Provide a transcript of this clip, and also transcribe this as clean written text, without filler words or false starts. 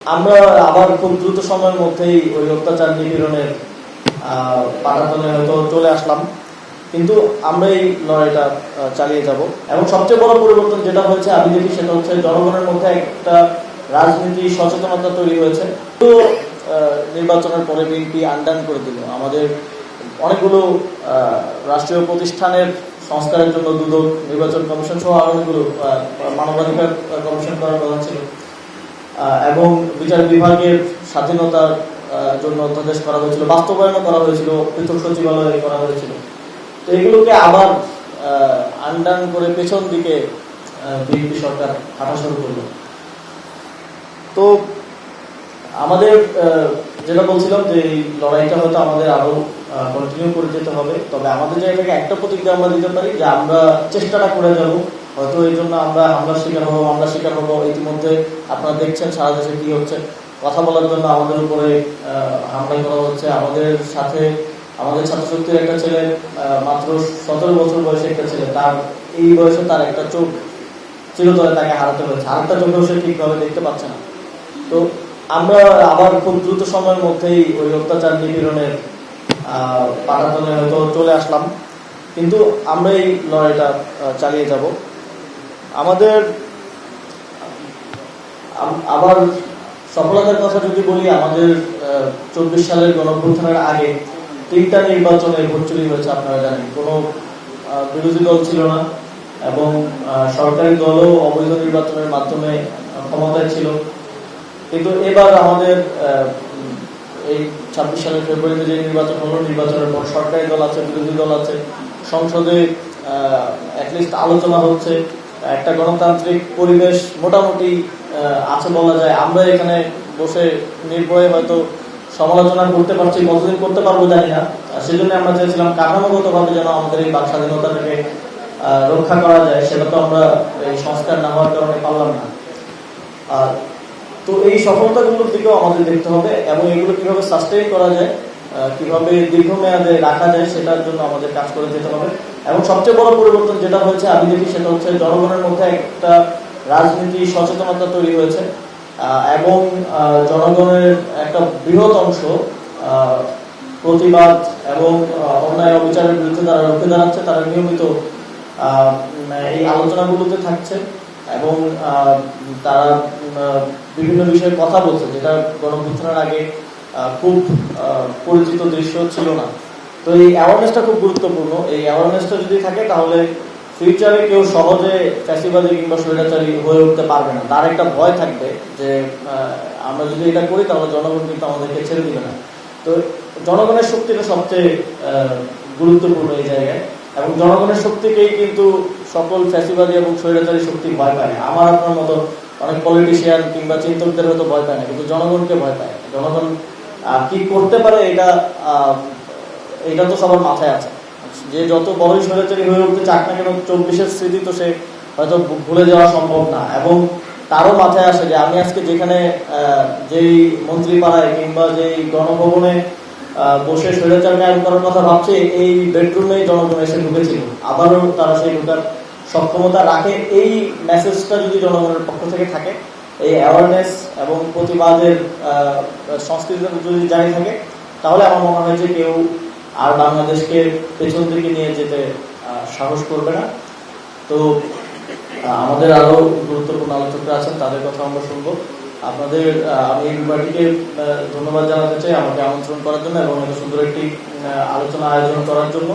আমরা আবার খুব দ্রুত সময়ের মধ্যেই ওই অত্যাচার নিপীড়নের পাটাতনে হয়তো চলে আসলাম, কিন্তু আমরা এই লড়াইটা চালিয়ে যাব। এবং সবচেয়ে বড় পরিবর্তন যেটা হয়েছে আমি দেখি সেটা হচ্ছে জনগণের মধ্যে একটা রাজনীতি সচেতনতা তৈরি হয়েছে। তো নির্বাচনের পরে বিএনপি আন্ডান করে দিল আমাদের অনেকগুলো রাষ্ট্রীয় প্রতিষ্ঠানের সংস্কারের জন্য দুদক, নির্বাচন কমিশন সহ আরো অনেকগুলো মানবাধিকার কমিশন করার কথা ছিল, এবং বিচার বিভাগের স্বাধীনতার জন্য অধ্যাদেশ করা হয়েছিল, বাস্তবায়নও করা হয়েছিল, পৃথক সচিবালয় করা হয়েছিল। তো এগুলোকে আবার আন্ডান করে পেছন দিকে বিএনপি সরকার হাঁটা শুরু করলো। তো আমাদের যেটা বলছিলাম যে এই লড়াইটা হয়তো আমাদের আরো কন্টিনিউ করে যেতে হবে, তবে আমাদের জায়গা থেকে একটা প্রতিক্রিয়া আমরা দিতে পারি যে আমরা চেষ্টাটা করে যাব। হয়তো এই জন্য আমরা হামলার শিকার হবো। ইতিমধ্যে আপনারা দেখছেন সারা দেশে কি হচ্ছে। কথা বলার জন্য আমাদের উপরে হামলা করা হচ্ছে। আমাদের সাথে আমাদের ছাত্রশক্তির একটা ছেলে, মাত্র 17 বছর বয়সে একটা ছেলে, তার এই বয়সে তার একটা চোখ চিরতরে তাকে হারাতে হয়েছে, আরেকটা চোখেও সে ঠিকভাবে দেখতে পাচ্ছে না। তো আমরা আবার খুব দ্রুত সময়ের মধ্যেই ওই অত্যাচার নিপীড়নের পাটাতনে হয়তো চলে আসলাম, কিন্তু আমরা এই লড়াইটা চালিয়ে যাব। আমাদের আবার সফলতার কথা যদি বলি, আমাদের 24 সালের গণঅভ্যুত্থানের আগে 3টা নির্বাচনে ভোট চুরি হয়েছে। আপনারা জানেন, কোনো বিরোধী দল ছিল না এবং সরকারি দলও অবৈধ নির্বাচনের মাধ্যমে ক্ষমতায় ছিল। কিন্তু এবার আমাদের এই 26 সালের ফেব্রুয়ারিতে যে নির্বাচন হলো, নির্বাচনের পর সরকারি দল আছে, বিরোধী দল আছে, সংসদে অ্যাটলিস্ট আলোচনা হচ্ছে, একটা গণতান্ত্রিক পরিবেশ মোটামুটি আছে বলা যায়। আমরা এখানে বসে নির্ভয়ে হয়তো সমালোচনা করতে পারছি, কতদিন করতে পারবো জানি না। সেজন্য আমরা চেয়েছিলাম কাঠামোগতভাবে যেন আমাদের এই বাক স্বাধীনতাটাকে রক্ষা করা যায়, সেটা তো আমরা এই সংস্কার না হওয়ার কারণে পারলাম না। তো এই সফলতাগুলোর দিকেও আমাদের দেখতে হবে এবং এগুলো কিভাবে সাস্টেইন করা যায়, কিভাবে দীর্ঘমেয়াদে রাখা যায়, সেটার জন্য আমাদের কাজ করে যেতে হবে। এবং সবচেয়ে বড় পরিবর্তন যেটা হয়েছে আমি দেখি সেটা হচ্ছে জনগণের মধ্যে একটা রাজনীতি সচেতনতা তৈরি হয়েছে, এবং জনগণের একটা বৃহৎ অংশ প্রতিবাদ এবং অন্যায় অবিচারের বিরুদ্ধে তারা রুখে দাঁড়াচ্ছে। তারা নিয়মিত এই আলোচনাগুলোতে থাকছে এবং তারা বিভিন্ন বিষয়ে কথা বলছে, যেটা গণঅভ্যুত্থানের আগে খুব পরিচিত দৃশ্য ছিল না। তো এই অ্যাওয়ারনেসটা খুব গুরুত্বপূর্ণ। এই অ্যাওয়ারনেসটা যদি থাকে তাহলে ফিউচারে কেউ সহজে ফ্যাসিবাদী কিংবা স্বৈরাচারী হয়ে উঠতে পারবে না। তার একটা ভয় থাকবে যে আমরা যদি এটা করি তাহলে জনগণ কিন্তু আমাদেরকে ছেড়ে দিবে না। তো জনগণের শক্তিটা সবচেয়ে গুরুত্বপূর্ণ এই জায়গায়, এবং জনগণের শক্তিকেই কিন্তু সকল ফ্যাসিবাদী এবং স্বৈরাচারী শক্তি ভয় পায়। আমার আপনার মতো অনেক পলিটিশিয়ান কিংবা চিন্তকদের হয়তো ভয় পায় না, কিন্তু জনগণকে ভয় পায়। জনগণ কি করতে পারে এটা তো সবার মাথায় আছে। যে যত বড়ই স্বৈরাচারী হয়ে উঠতে চাক না কেন, 24-এর স্মৃতি তো সে হয়তো ভুলে যাওয়া সম্ভব না। এবং তারও মাথায় আসে যে আমি আজকে যেখানে যেই মন্ত্রী পাড়ায় কিংবা যেই গণভবনে বসে স্বৈরাচার কায়েম করার কথা ভাবছে, এই বেডরুমেই জনগণ এসে ঢুকেছিল, আবারও তারা সেই ঢোকার সক্ষমতা রাখে। এই মেসেজটা যদি জনগণের পক্ষ থেকে থাকে, এই অ্যাওয়ারনেস এবং প্রতিবাদের সংস্কৃতি যদি জারি থাকে, তাহলে আমার মনে হয় যে কেউ আর বাংলাদেশকে পেছন দিকে নিয়ে যেতে সাহস করবে না। তো আমাদের আরো গুরুত্বপূর্ণ আলোচকরা আছেন, তাদের কথা আমরা শুনবো। আপনাদের আমি এই বিভাগটিকে ধন্যবাদ জানাতে চাই আমাকে আমন্ত্রণ করার জন্য এবং এত সুন্দর একটি আলোচনা আয়োজন করার জন্য।